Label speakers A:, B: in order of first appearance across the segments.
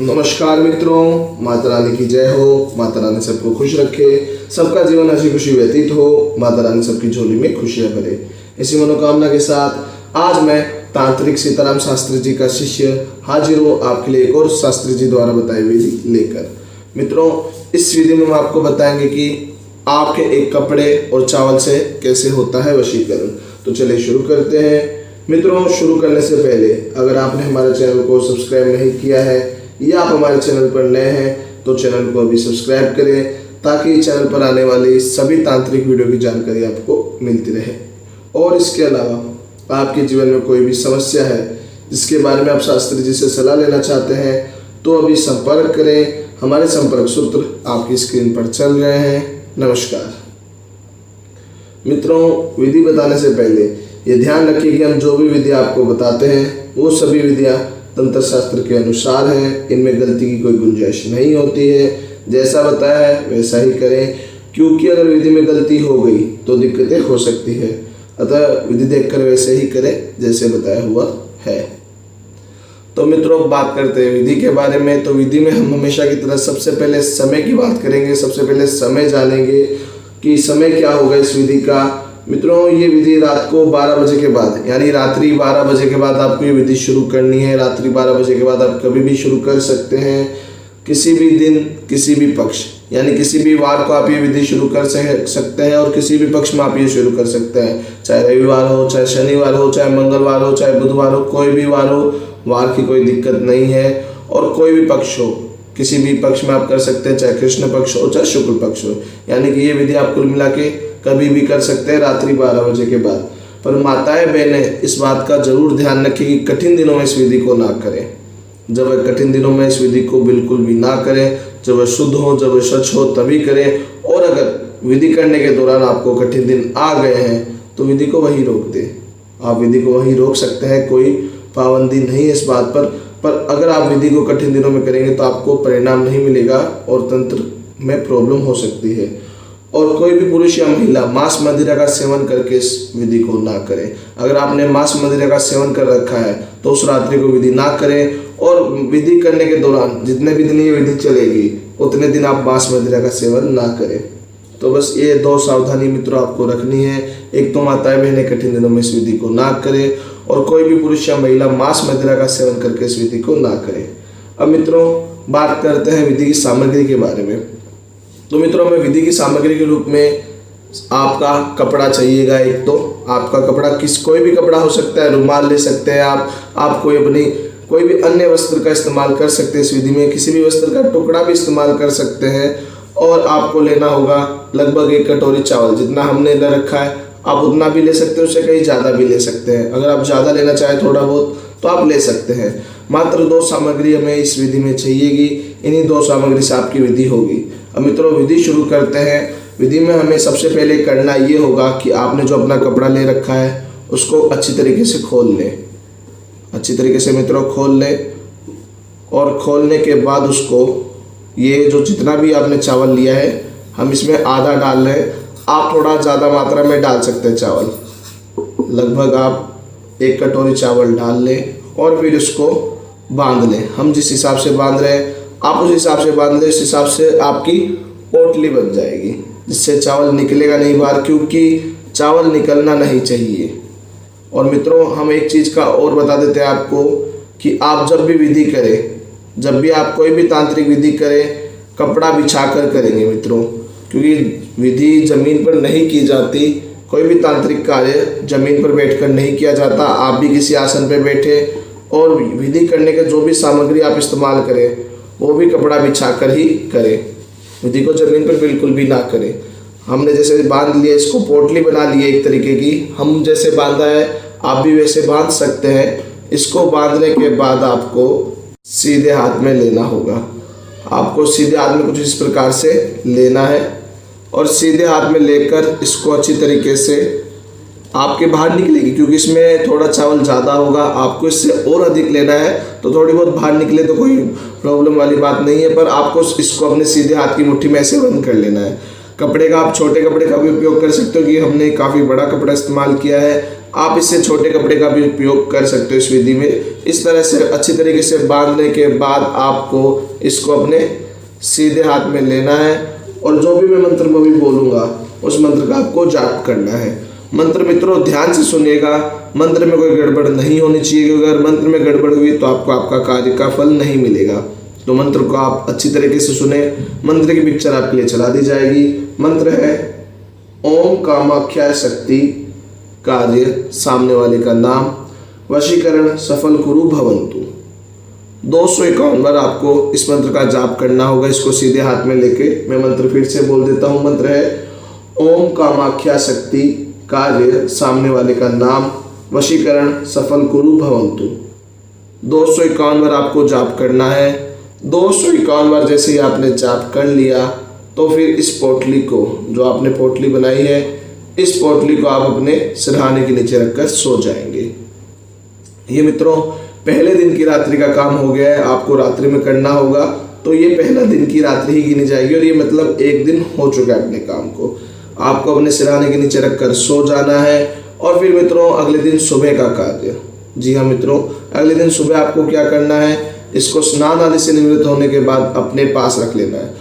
A: नमस्कार मित्रों, माता रानी की जय हो। माता रानी सबको खुश रखे, सबका जीवन हंसी खुशी व्यतीत हो। माता रानी सबकी झोली में खुशियां भरे। इसी मनोकामना के साथ आज मैं तांत्रिक सीताराम शास्त्री जी का शिष्य हाजिर हूँ आपके लिए एक और शास्त्री जी द्वारा बताई विधि लेकर। मित्रों, इस विधि में हम आपको बताएंगे कि आपके एक कपड़े और चावल से कैसे होता है वशीकरण। तो चलिए शुरू करते हैं। मित्रों, शुरू करने से पहले अगर आपने हमारे चैनल को सब्सक्राइब नहीं किया है या आप हमारे चैनल पर नए हैं तो चैनल को अभी सब्सक्राइब करें ताकि चैनल पर आने वाली सभी तांत्रिक वीडियो की जानकारी आपको मिलती रहे। और इसके अलावा आपके जीवन में कोई भी समस्या है जिसके बारे में आप शास्त्री जी से सलाह लेना चाहते हैं तो अभी संपर्क करें। हमारे संपर्क सूत्र आपकी स्क्रीन पर चल रहे हैं। नमस्कार मित्रों, विधि बताने से पहले ये ध्यान रखिए कि हम जो भी विधि आपको बताते हैं वो सभी विधियाँ तंत्र शास्त्र के अनुसार हैं। इनमें गलती की कोई गुंजाइश नहीं होती है। जैसा बताया है वैसा ही करें, क्योंकि अगर विधि में गलती हो गई तो दिक्कतें हो सकती है। अतः विधि देखकर वैसे ही करें जैसे बताया हुआ है। तो मित्रों, बात करते हैं विधि के बारे में। तो विधि में हम हमेशा की तरह सबसे पहले समय की बात करेंगे। सबसे पहले समय जानेंगे कि समय क्या होगा इस विधि का। मित्रों, ये विधि रात को 12 बजे के बाद यानी रात्रि 12 बजे के बाद आपको ये विधि शुरू करनी है। रात्रि 12 बजे के बाद आप कभी भी शुरू कर सकते हैं। किसी भी दिन, किसी भी पक्ष यानी किसी भी वार को आप ये विधि शुरू कर सकते हैं और किसी भी पक्ष में आप ये शुरू कर सकते हैं। चाहे रविवार हो, चाहे शनिवार हो, चाहे मंगलवार हो, चाहे बुधवार हो, कोई भी वार हो, वार की कोई दिक्कत नहीं है। और कोई भी पक्ष हो, किसी भी पक्ष में आप कर सकते हैं, चाहे कृष्ण पक्ष हो चाहे शुक्ल पक्ष हो। यानी कि ये विधि आप कुल मिला के कभी भी कर सकते हैं रात्रि 12 बजे के बाद। पर माताएं बहनें इस बात का जरूर ध्यान रखें कि कठिन दिनों में इस विधि को ना करें। जब वह कठिन दिनों में इस विधि को बिल्कुल भी ना करें। जब वह शुद्ध हो, जब वह सच हो तभी करें। और अगर विधि करने के दौरान आपको कठिन दिन आ गए हैं तो विधि को वहीं रोक दें। आप विधि को वहीं रोक सकते हैं, कोई पाबंदी नहीं है इस बात पर अगर आप विधि को कठिन दिनों में करेंगे तो आपको परिणाम नहीं मिलेगा और तंत्र में प्रॉब्लम हो सकती है। और कोई भी पुरुष या महिला मांस मदिरा का सेवन करके इस विधि को ना करें। अगर आपने मांस मदिरा का सेवन कर रखा है तो उस रात्रि को विधि ना करें। और विधि करने के दौरान जितने भी दिन ये विधि चलेगी उतने दिन आप मांस मदिरा का सेवन ना करें। तो बस ये 2 सावधानी मित्रों आपको रखनी है। एक तो माताएं बहनें कठिन दिनों में इस विधि को ना करें और कोई भी पुरुष या महिला मांस मदिरा का सेवन करके इस विधि को ना करें। अब मित्रों, बात करते हैं विधि की सामग्री के बारे में। तो मित्रों, हमें विधि की सामग्री के रूप में आपका कपड़ा चाहिएगा। एक तो आपका कपड़ा कोई भी कपड़ा हो सकता है, रुमाल ले सकते हैं आप कोई भी अन्य वस्त्र का इस्तेमाल कर सकते हैं इस विधि में। किसी भी वस्त्र का टुकड़ा भी इस्तेमाल कर सकते हैं। और आपको लेना होगा लगभग 1 कटोरी चावल। जितना हमने ले रखा है आप उतना भी ले सकते हैं, उससे कहीं ज़्यादा भी ले सकते हैं। अगर आप ज़्यादा लेना चाहें थोड़ा बहुत तो आप ले सकते हैं। मात्र 2 सामग्री हमें इस विधि में चाहिएगी। इन्हीं 2 सामग्री से आपकी विधि होगी। अब मित्रों, विधि शुरू करते हैं। विधि में हमें सबसे पहले करना ये होगा कि आपने जो अपना कपड़ा ले रखा है उसको अच्छी तरीके से खोल लें। अच्छी तरीके से मित्रों खोल लें। और खोलने के बाद उसको ये जो जितना भी आपने चावल लिया है हम इसमें आधा डाल रहे हैं। आप थोड़ा ज़्यादा मात्रा में डाल सकते हैं चावल। लगभग आप 1 कटोरी चावल डाल लें और फिर इसको बांध लें। हम जिस हिसाब से बांध रहे हैं आप उस हिसाब से बांध लें। इस हिसाब से आपकी पोटली बन जाएगी जिससे चावल निकलेगा नहीं बाहर, क्योंकि चावल निकलना नहीं चाहिए। और मित्रों, हम एक चीज़ का और बता देते हैं आपको कि आप जब भी विधि करें, जब भी आप कोई भी तांत्रिक विधि करें, कपड़ा बिछाकर करेंगे मित्रों, क्योंकि विधि जमीन पर नहीं की जाती। कोई भी तांत्रिक कार्य जमीन पर बैठकर नहीं किया जाता। आप भी किसी आसन पर बैठे और विधि करने के जो भी सामग्री आप इस्तेमाल करें वो भी कपड़ा बिछाकर ही करें। विधि को जमीन पर बिल्कुल भी ना करें। हमने जैसे बांध लिया, इसको पोटली बना ली है एक तरीके की। हम जैसे बांधा है आप भी वैसे बांध सकते हैं। इसको बांधने के बाद आपको सीधे हाथ में लेना होगा। आपको सीधे हाथ में कुछ इस प्रकार से लेना है और सीधे हाथ में लेकर इसको अच्छी तरीके से आपके बाहर निकलेगी, क्योंकि इसमें थोड़ा चावल ज़्यादा होगा। आपको इससे और अधिक लेना है तो थोड़ी बहुत बाहर निकले तो कोई प्रॉब्लम वाली बात नहीं है। पर आपको इसको अपने सीधे हाथ की मुट्ठी में ऐसे बंद कर लेना है। कपड़े का आप छोटे कपड़े का भी उपयोग कर सकते हो कि हमने काफ़ी बड़ा कपड़ा इस्तेमाल किया है। आप इससे छोटे कपड़े का भी उपयोग कर सकते हो इस विधि में। इस तरह से अच्छी तरीके से बांधने के बाद आपको इसको अपने सीधे हाथ में लेना है और जो भी मैं मंत्र में भी बोलूँगा उस मंत्र का आपको जाप करना है। मंत्र मित्रों ध्यान से सुनिएगा, मंत्र में कोई गड़बड़ नहीं होनी चाहिए, क्योंकि अगर मंत्र में गड़बड़ हुई तो आपको आपका कार्य का फल नहीं मिलेगा। तो मंत्र को आप अच्छी तरीके से सुने। मंत्र की पिक्चर आपके लिए चला दी जाएगी। मंत्र है ओम कामाख्या शक्ति कार्य सामने वाले का नाम वशीकरण सफल कुरु भवंतु। 251 बार आपको इस मंत्र का जाप करना होगा, इसको सीधे हाथ में लेके। मैं मंत्र फिर से बोल देता हूँ। मंत्र है ओम कामाख्या शक्ति कार्य सामने वाले का नाम वशीकरण सफल कुरु भवंतु। 251 बार आपको जाप करना है। 251 बार जैसे ही आपने जाप कर लिया तो फिर इस पोटली को, जो आपने पोटली बनाई है, इस पोटली को आप अपने सिरहाने के नीचे रखकर सो जाएंगे। ये मित्रों पहले दिन की रात्रि का काम हो गया है। आपको रात्रि में करना होगा, तो ये पहला दिन की रात्रि ही गिनी जाएगी और ये मतलब एक दिन हो चुका है अपने काम को। आपको अपने सिरहाने के नीचे रखकर सो जाना है। और फिर मित्रों अगले दिन सुबह का कार्य, जी हाँ मित्रों, अगले दिन सुबह आपको क्या करना है, इसको स्नान आदि से निवृत्त होने के बाद अपने पास रख लेना है।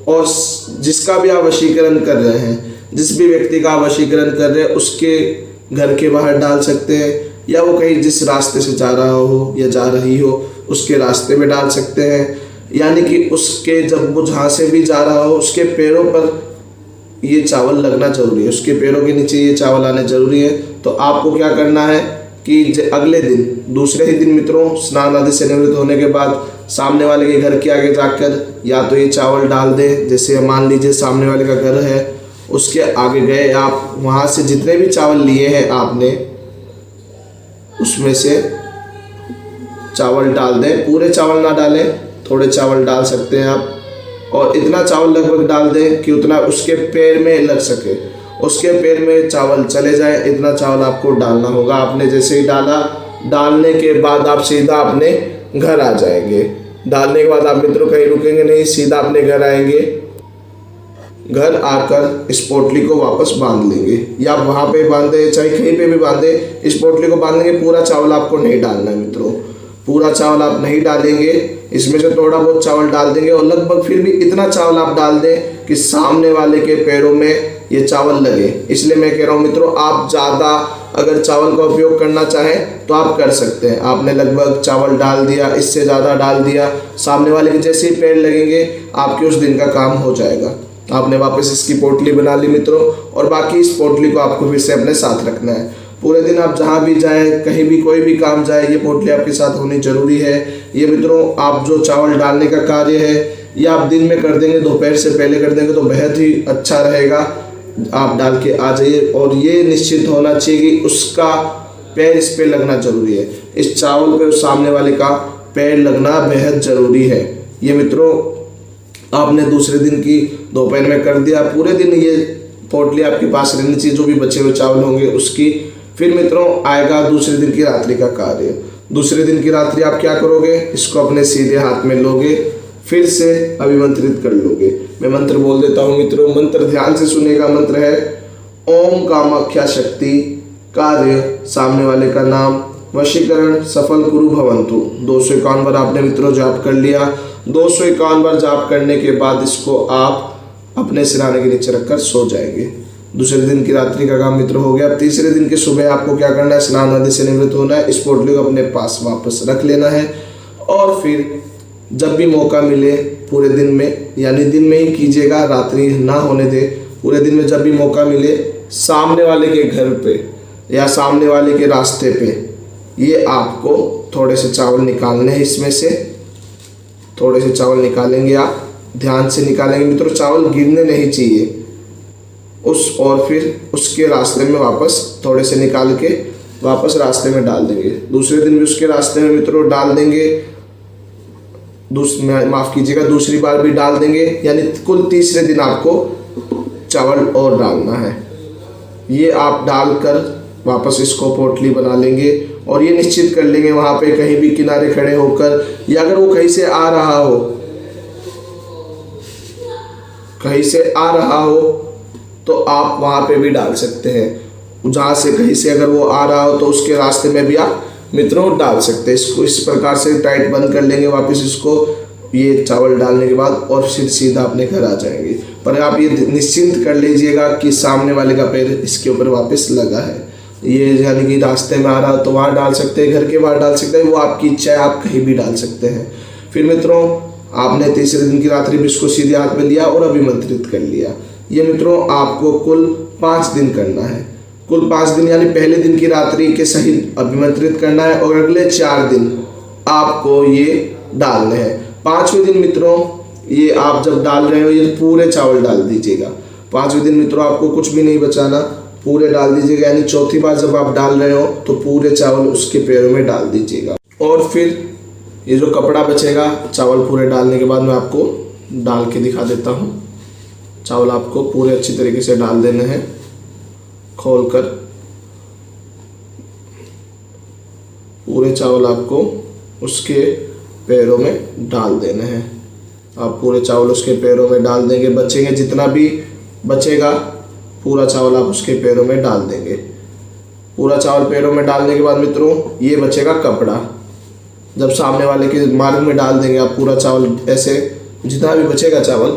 A: और जिसका भी आप वशीकरण कर रहे हैं, जिस भी व्यक्ति का आप वशीकरण कर रहे हैं, उसके घर के बाहर डाल सकते हैं, या वो कहीं जिस रास्ते से जा रहा हो या जा रही हो उसके रास्ते में डाल सकते हैं। यानी कि उसके जब वो जहाँ से भी जा रहा हो उसके पैरों पर ये चावल लगना जरूरी है, उसके पैरों के नीचे ये चावल आने जरूरी है। तो आपको क्या करना है कि अगले दिन, दूसरे ही दिन मित्रों, स्नान आदि से निवृत्त होने के बाद सामने वाले के घर के आगे जाकर या तो ये चावल डाल दें। जैसे मान लीजिए सामने वाले का घर है, उसके आगे गए आप, वहाँ से जितने भी चावल लिए हैं आपने उसमें से चावल डाल दें। पूरे चावल ना डालें, थोड़े चावल डाल सकते हैं आप, और इतना चावल लगभग डाल दें कि उतना उसके पैर में लग सके, उसके पैर में चावल चले जाए, इतना चावल आपको डालना होगा। आपने जैसे ही डाला, डालने के बाद आप सीधा अपने घर आ जाएंगे। डालने के बाद आप मित्रों कहीं रुकेंगे नहीं, सीधा अपने घर आएंगे। घर आकर इस पोटली को वापस बांध लेंगे, या वहाँ पे बांधे चाहे कहीं पे भी बांधे, इस पोटली को बांधेंगे। पूरा चावल आपको नहीं डालना है मित्रों, पूरा चावल आप नहीं डालेंगे, इसमें से थोड़ा बहुत चावल डाल देंगे। और लगभग फिर भी इतना चावल आप डाल दें कि सामने वाले के पैरों में ये चावल लगे। इसलिए मैं कह रहा हूँ मित्रों, आप ज़्यादा अगर चावल का उपयोग करना चाहें तो आप कर सकते हैं। आपने लगभग चावल डाल दिया, इससे ज़्यादा डाल दिया, सामने वाले के जैसे ही पैर लगेंगे आपके उस दिन का काम हो जाएगा। आपने वापस इसकी पोटली बना ली मित्रों, और बाकी इस पोटली को आपको फिर से अपने साथ रखना है। पूरे दिन आप जहाँ भी जाएं, कहीं भी कोई भी काम जाए, ये पोटली आपके साथ होनी जरूरी है। ये मित्रों आप जो चावल डालने का कार्य है ये आप दिन में कर देंगे, दोपहर से पहले कर देंगे तो बेहद ही अच्छा रहेगा। आप डाल के आ जाइए, और ये निश्चित होना चाहिए कि उसका पैर इस पे लगना जरूरी है, इस चावल पे सामने वाले का पैर लगना बेहद जरूरी है। ये मित्रों आपने दूसरे दिन की दोपहर में कर दिया। पूरे दिन ये पोटली आपके पास रहनी चाहिए, जो भी बचे हुए चावल होंगे उसकी। फिर मित्रों आएगा दूसरे दिन की रात्रि का कार्य। दूसरे दिन की रात्रि आप क्या करोगे, इसको अपने सीधे हाथ में लोगे, फिर से अभिमंत्रित कर लोगे। मैं मंत्र बोल देता हूँ मित्रों, मंत्र ध्यान से सुनेगा। मंत्र है ओम कामाख्या शक्ति कार्य सामने वाले का नाम वशीकरण सफल कुरु भवंतु। 251 बार आपने मित्रों जाप कर लिया। 251 बार जाप करने के बाद इसको आप अपने सिरहाने के नीचे रखकर सो जाएंगे। दूसरे दिन की रात्रि का काम मित्रों हो गया। अब तीसरे दिन की सुबह आपको क्या करना है, स्नान आदि से निवृत्त होना है, इस पोटली को अपने पास वापस रख लेना है। और फिर जब भी मौका मिले पूरे दिन में, यानी दिन में ही कीजिएगा, रात्रि ना होने दे, पूरे दिन में जब भी मौका मिले, सामने वाले के घर पे या सामने वाले के रास्ते पे ये आपको थोड़े से चावल निकालने हैं। इसमें से थोड़े से चावल निकालेंगे, आप ध्यान से निकालेंगे मित्रों, चावल गिरने नहीं चाहिए और फिर उसके रास्ते में वापस थोड़े से निकाल के वापस रास्ते में डाल देंगे। दूसरे दिन भी उसके रास्ते में मित्रों डाल देंगे, माफ़ कीजिएगा दूसरी बार भी डाल देंगे, यानी कुल तीसरे दिन आपको चावल और डालना है। ये आप डालकर वापस इसको पोटली बना लेंगे, और ये निश्चित कर लेंगे वहाँ पे कहीं भी किनारे खड़े होकर, या अगर वो कहीं से आ रहा हो, कहीं से आ रहा हो तो आप वहाँ पे भी डाल सकते हैं। जहाँ से कहीं से अगर वो आ रहा हो तो उसके रास्ते में भी आप मित्रों डाल सकते हैं। इसको इस प्रकार से टाइट बंद कर लेंगे वापस इसको, ये चावल डालने के बाद, और फिर सीधा अपने घर आ जाएंगे। पर आप ये निश्चिंत कर लीजिएगा कि सामने वाले का पैर इसके ऊपर वापस लगा है। ये यानी कि रास्ते में आ रहा तो वहाँ डाल सकते हैं, घर के बाहर डाल सकते हैं, वो आपकी इच्छा है, आप कहीं भी डाल सकते हैं। फिर मित्रों आपने तीसरे दिन की रात्रि में इसको सीधे हाथ में लिया और अभिमंत्रित कर लिया। ये मित्रों आपको कुल 5 दिन करना है। कुल 5 दिन यानी पहले दिन की रात्रि के सहित अभिमंत्रित करना है और अगले 4 दिन आपको ये डालने हैं। 5वें दिन मित्रों ये आप जब डाल रहे हो ये पूरे चावल डाल दीजिएगा। 5वें दिन मित्रों आपको कुछ भी नहीं बचाना, पूरे डाल दीजिएगा। यानी चौथी बार जब आप डाल रहे हो तो पूरे चावल उसके पैरों में डाल दीजिएगा। और फिर ये जो कपड़ा बचेगा चावल पूरे डालने के बाद मैं आपको डाल के दिखा देता हूँ। चावल आपको पूरे अच्छी तरीके से डाल देने हैं, खोलकर पूरे चावल आपको उसके पैरों में डाल देने हैं। आप पूरे चावल उसके पैरों में डाल देंगे, बचेंगे जितना भी बचेगा पूरा चावल आप उसके पैरों में डाल देंगे। पूरा चावल पैरों में डालने के बाद मित्रों ये बचेगा कपड़ा, जब सामने वाले के मार्ग में डाल देंगे आप पूरा चावल ऐसे जितना भी बचेगा चावल,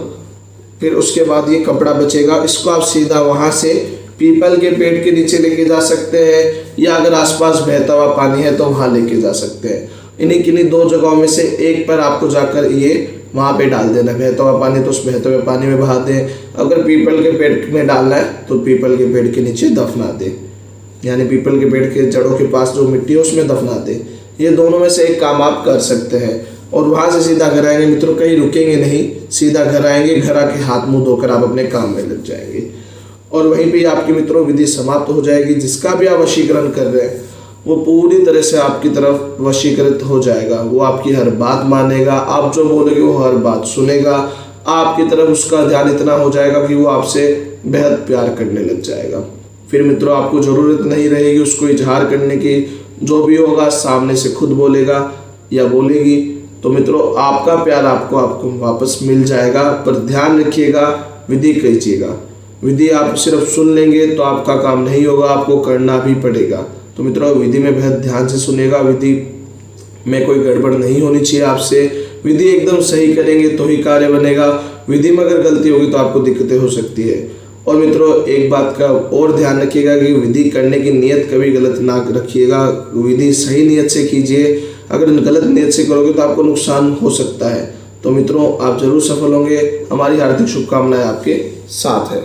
A: फिर उसके बाद ये कपड़ा बचेगा। इसको आप सीधा वहाँ से पीपल के पेड़ के नीचे लेके जा सकते हैं, या अगर आसपास बहता हुआ पानी है तो वहाँ लेके जा सकते हैं। इन्हीं किन्हीं 2 जगहों में से एक पर आपको जाकर ये वहाँ पे डाल देना। बहता हुआ पानी तो उस बहते हुए पानी में बहा दें, अगर पीपल के पेड़ में डालना है तो पीपल के पेड़ के नीचे दफना दें, यानी पीपल के पेड़ के जड़ों के पास जो मिट्टी है उसमें दफना दें। ये दोनों में से एक काम आप कर सकते हैं। और वहाँ से सीधा घर आएंगे मित्रों, कहीं रुकेंगे नहीं, सीधा घर आएंगे, घर आके हाथ मुंह धोकर आप अपने काम में लग जाएंगे। और वहीं पे आपकी मित्रों विधि समाप्त हो जाएगी। जिसका भी आप वशीकरण कर रहे हैं वो पूरी तरह से आपकी तरफ वशीकृत हो जाएगा। वो आपकी हर बात मानेगा, आप जो बोलेंगे वो हर बात सुनेगा। आपकी तरफ उसका ध्यान इतना हो जाएगा कि वो आपसे बेहद प्यार करने लग जाएगा। फिर मित्रों आपको ज़रूरत नहीं रहेगी उसको इजहार करने की, जो भी होगा सामने से खुद बोलेगा या बोलेगी। तो मित्रों आपका प्यार आपको वापस मिल जाएगा। पर ध्यान रखिएगा, विधि कीजिएगा। विधि आप सिर्फ सुन लेंगे तो आपका काम नहीं होगा, आपको करना भी पड़ेगा। तो मित्रों विधि में बेहद ध्यान से सुनेगा, विधि में कोई गड़बड़ नहीं होनी चाहिए आपसे। विधि एकदम सही करेंगे तो ही कार्य बनेगा। विधि में अगर गलती होगी तो आपको दिक्कतें हो सकती है। और मित्रों एक बात का और ध्यान रखिएगा कि विधि करने की नियत कभी गलत ना रखिएगा। विधि सही नियत से कीजिए, अगर गलत नियत से करोगे तो आपको नुकसान हो सकता है। तो मित्रों आप जरूर सफल होंगे, हमारी हार्दिक शुभकामनाएं आपके साथ है।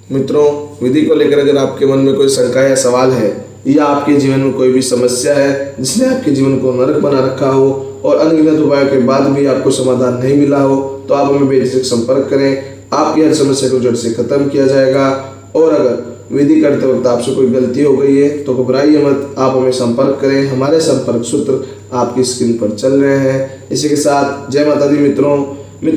A: मित्रों विधि को लेकर अगर आपके मन में कोई शंका या सवाल है, या आपके जीवन में कोई भी समस्या है जिसने आपके जीवन को नरक बना रखा हो और अनगिनत उपायों के बाद भी आपको समाधान नहीं मिला हो, तो आप हमें बेझिझक संपर्क करें। आपकी हर समस्या को जड़ से खत्म किया जाएगा। और अगर विधि करते वक्त आपसे कोई गलती हो गई है तो घबराइए मत, आप हमें संपर्क करें। हमारे संपर्क सूत्र आपकी स्क्रीन पर चल रहे हैं। इसी के साथ जय माता दी मित्रों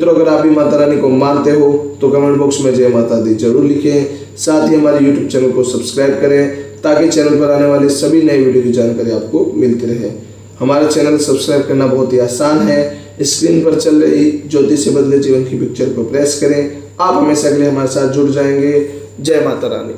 A: अगर आप भी माता रानी को मानते हो तो कमेंट बॉक्स में जय माता दी जरूर लिखें। साथ ही हमारे यूट्यूब चैनल को सब्सक्राइब करें ताकि चैनल पर आने वाली सभी नई वीडियो की जानकारी आपको मिलती रहे। हमारा चैनल सब्सक्राइब करना बहुत ही आसान है। स्क्रीन पर चल रही ज्योति से बदले जीवन की पिक्चर को प्रेस करें। आप हमेशा अगले हमारे साथ जुड़ जाएंगे। जय माता रानी।